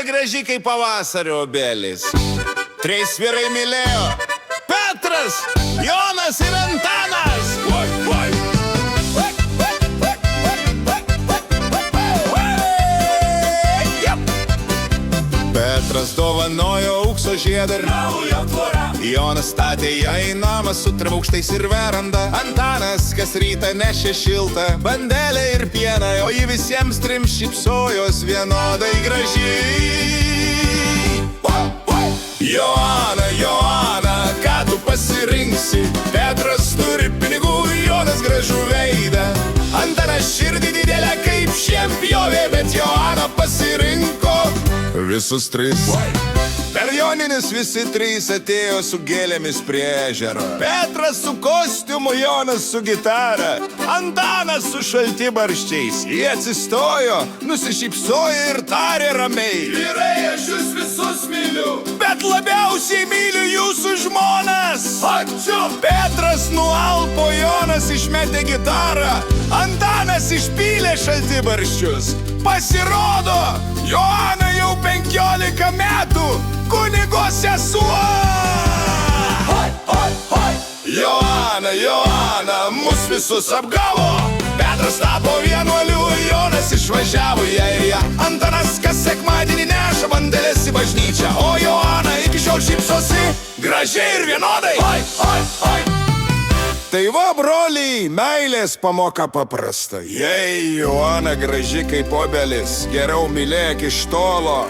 graži kaip pavasario obelis. Trys vyrai mylėjo: Petras, Jonas ir Antanas. Petras dovanojo aukso žiedą ir naują tvorą. Jonas statė ją į namą su trimaukštais ir veranda. Antanas kas rytą nešė šiltą bandelę ir pieną, o ji visiems trim šypsojos vienodai gražiai. Joana, Joana, ką tu pasirinksi? Petras turi pinigų, Jonas gražų veidą. Antanas širdį didelę kaip šienpjovė, bet Joana pasirinko visus tris. Per Joninės visi trys atėjo su gėlėmis prie ežero. Petras su kostiumu, Jonas su gitara, Antanas su šaltibarščiais. Jie atsistojo, nusišypsojo ir tarė ramiai: vyrai, aš jūs visus myliu, bet labiausiai myliu jūsų žmonas. Ačiū! Petras nualpo, Jonas išmetė gitarą, Antanas išpylė šaltibarščius. Pasirodo, Joana jau 15 metų kunigo sesuo. Joana, Joana, mus visus apgavo. Petras tapo vienuoliu, Jonas išvažiavo į airiją. Antanas kas sekmadienį neša bandeles į bažnyčią, o Joana iki šiol šypsosi gražiai ir vienodai. Tai va, broliai, meilės pamoka paprasta. Jei Joana graži kaip obelis, geriau mylėk iš tolo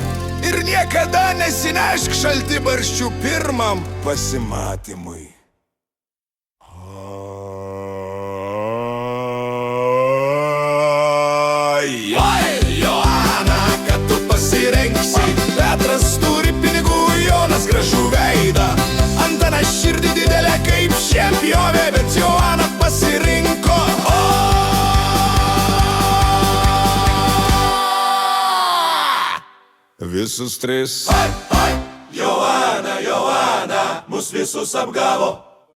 ir niekada nesinešk šaltibarščių pirmam pasimatymui. Joana, kad tu pasirenksi? Petras turi pinigų, Jonas gražų veidą. Antanas širdį didelę kaip šienpjovė, bet Joana pasirinko visus tris. Joana, Joana, mus visus apgavo.